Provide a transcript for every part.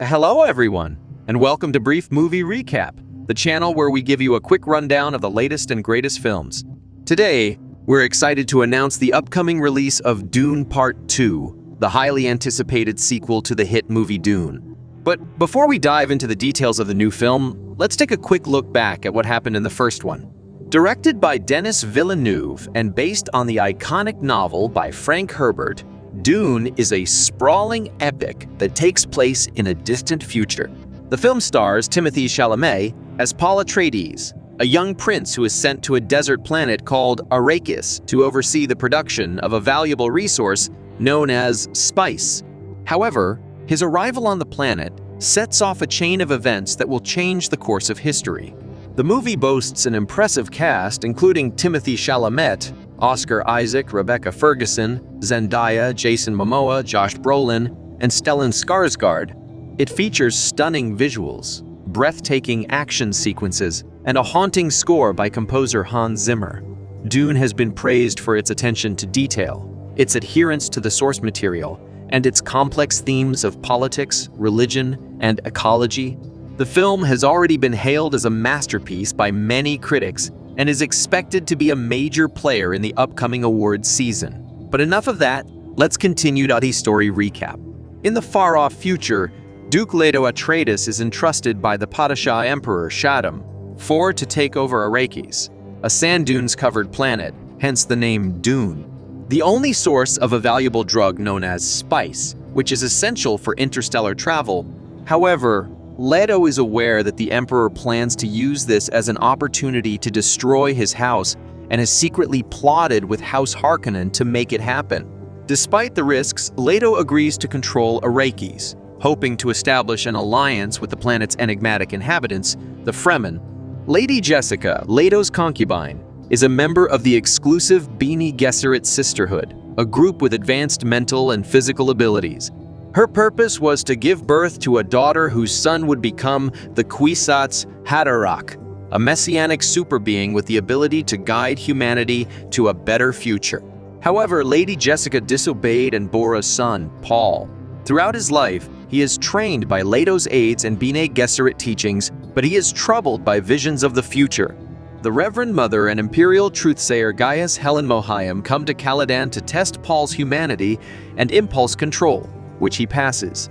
Hello everyone, and welcome to Brief Movie Recap, the channel where we give you a quick rundown of the latest and greatest films. Today, we're excited to announce the upcoming release of Dune Part 2, the highly anticipated sequel to the hit movie Dune. But before we dive into the details of the new film, let's take a quick look back at what happened in the first one. Directed by Denis Villeneuve and based on the iconic novel by Frank Herbert, Dune is a sprawling epic that takes place in a distant future. The film stars Timothée Chalamet as Paul Atreides, a young prince who is sent to a desert planet called Arrakis to oversee the production of a valuable resource known as spice. However, his arrival on the planet sets off a chain of events that will change the course of history. The movie boasts an impressive cast including Timothée Chalamet, Oscar Isaac, Rebecca Ferguson, Zendaya, Jason Momoa, Josh Brolin, and Stellan Skarsgård. It features stunning visuals, breathtaking action sequences, and a haunting score by composer Hans Zimmer. Dune has been praised for its attention to detail, its adherence to the source material, and its complex themes of politics, religion, and ecology. The film has already been hailed as a masterpiece by many critics and is expected to be a major player in the upcoming awards season. But enough of that, let's continue the story recap. In the far-off future, Duke Leto Atreides is entrusted by the Padishah Emperor Shaddam IV to take over Arrakis, a sand dunes-covered planet, hence the name Dune. The only source of a valuable drug known as spice, which is essential for interstellar travel. However, Leto is aware that the Emperor plans to use this as an opportunity to destroy his house and has secretly plotted with House Harkonnen to make it happen. Despite the risks, Leto agrees to control Arrakis, hoping to establish an alliance with the planet's enigmatic inhabitants, the Fremen. Lady Jessica, Leto's concubine, is a member of the exclusive Bene Gesserit Sisterhood, a group with advanced mental and physical abilities. Her purpose was to give birth to a daughter whose son would become the Kwisatz Haderach, a messianic superbeing with the ability to guide humanity to a better future. However, Lady Jessica disobeyed and bore a son, Paul. Throughout his life, he is trained by Leto's aides and Bene Gesserit teachings, but he is troubled by visions of the future. The Reverend Mother and Imperial Truthsayer Gaius Helen Mohiam come to Caladan to test Paul's humanity and impulse control, which he passes.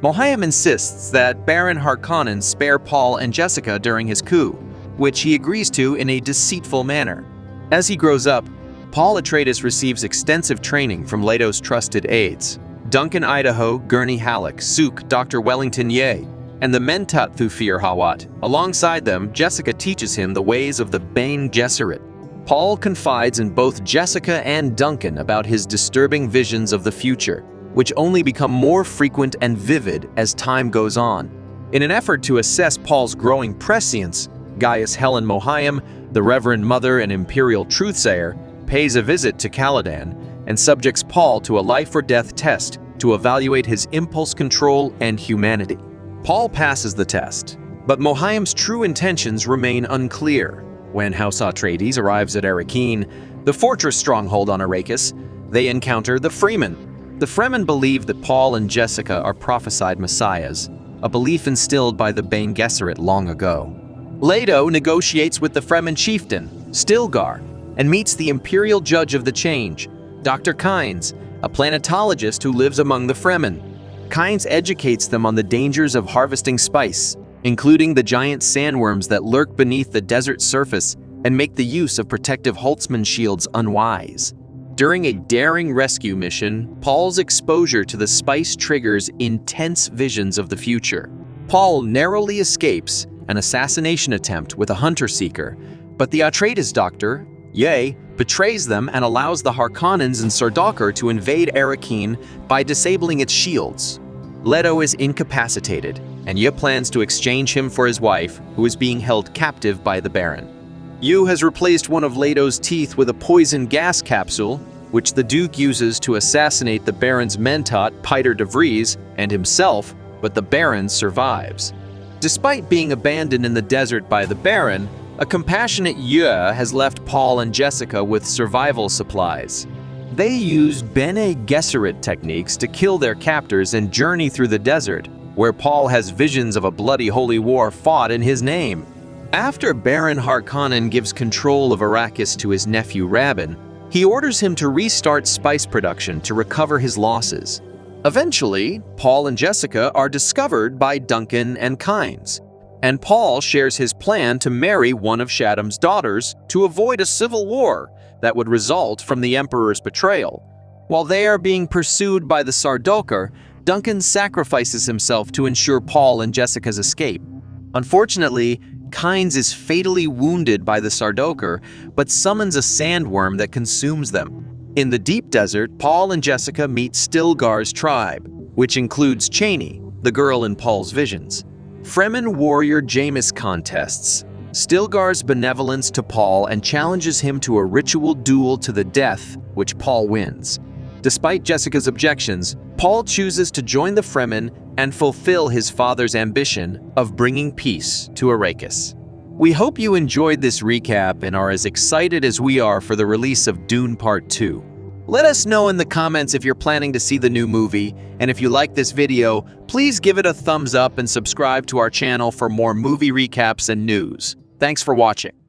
Mohiam insists that Baron Harkonnen spare Paul and Jessica during his coup, which he agrees to in a deceitful manner. As he grows up, Paul Atreides receives extensive training from Leto's trusted aides, Duncan Idaho, Gurney Halleck, Suk, Dr. Wellington Ye, and the Mentat Thufir Hawat. Alongside them, Jessica teaches him the ways of the Bene Gesserit. Paul confides in both Jessica and Duncan about his disturbing visions of the future, which only become more frequent and vivid as time goes on. In an effort to assess Paul's growing prescience, Gaius Helen Mohiam, the Reverend Mother and Imperial Truthsayer, pays a visit to Caladan and subjects Paul to a life-or-death test to evaluate his impulse control and humanity. Paul passes the test, but Mohiam's true intentions remain unclear. When House Atreides arrives at Arrakeen, the fortress stronghold on Arrakis, they encounter the Fremen. The Fremen believe that Paul and Jessica are prophesied messiahs, a belief instilled by the Bene Gesserit long ago. Leto negotiates with the Fremen chieftain, Stilgar, and meets the Imperial Judge of the Change, Dr. Kynes, a planetologist who lives among the Fremen. Kynes educates them on the dangers of harvesting spice, including the giant sandworms that lurk beneath the desert surface and make the use of protective Holtzman shields unwise. During a daring rescue mission, Paul's exposure to the spice triggers intense visions of the future. Paul narrowly escapes an assassination attempt with a hunter-seeker, but the Atreides doctor, Ye, betrays them and allows the Harkonnens and Sardaukar to invade Arrakeen by disabling its shields. Leto is incapacitated, and Ye plans to exchange him for his wife, who is being held captive by the Baron. Ye has replaced one of Leto's teeth with a poison gas capsule, which the Duke uses to assassinate the Baron's Mentat, Piter de Vries, and himself, but the Baron survives. Despite being abandoned in the desert by the Baron, a compassionate Ye has left Paul and Jessica with survival supplies. They used Bene Gesserit techniques to kill their captors and journey through the desert, where Paul has visions of a bloody holy war fought in his name. After Baron Harkonnen gives control of Arrakis to his nephew Rabban, he orders him to restart spice production to recover his losses. Eventually, Paul and Jessica are discovered by Duncan and Kynes, and Paul shares his plan to marry one of Shadam's daughters to avoid a civil war that would result from the Emperor's betrayal. While they are being pursued by the Sardaukar, Duncan sacrifices himself to ensure Paul and Jessica's escape. Unfortunately, Kynes is fatally wounded by the Sardaukar, but summons a sandworm that consumes them. In the deep desert, Paul and Jessica meet Stilgar's tribe, which includes Chani, the girl in Paul's visions. Fremen warrior Jameis contests Stilgar's benevolence to Paul and challenges him to a ritual duel to the death, which Paul wins. Despite Jessica's objections, Paul chooses to join the Fremen and fulfill his father's ambition of bringing peace to Arrakis. We hope you enjoyed this recap and are as excited as we are for the release of Dune Part 2. Let us know in the comments if you're planning to see the new movie, and if you like this video, please give it a thumbs up and subscribe to our channel for more movie recaps and news. Thanks for watching.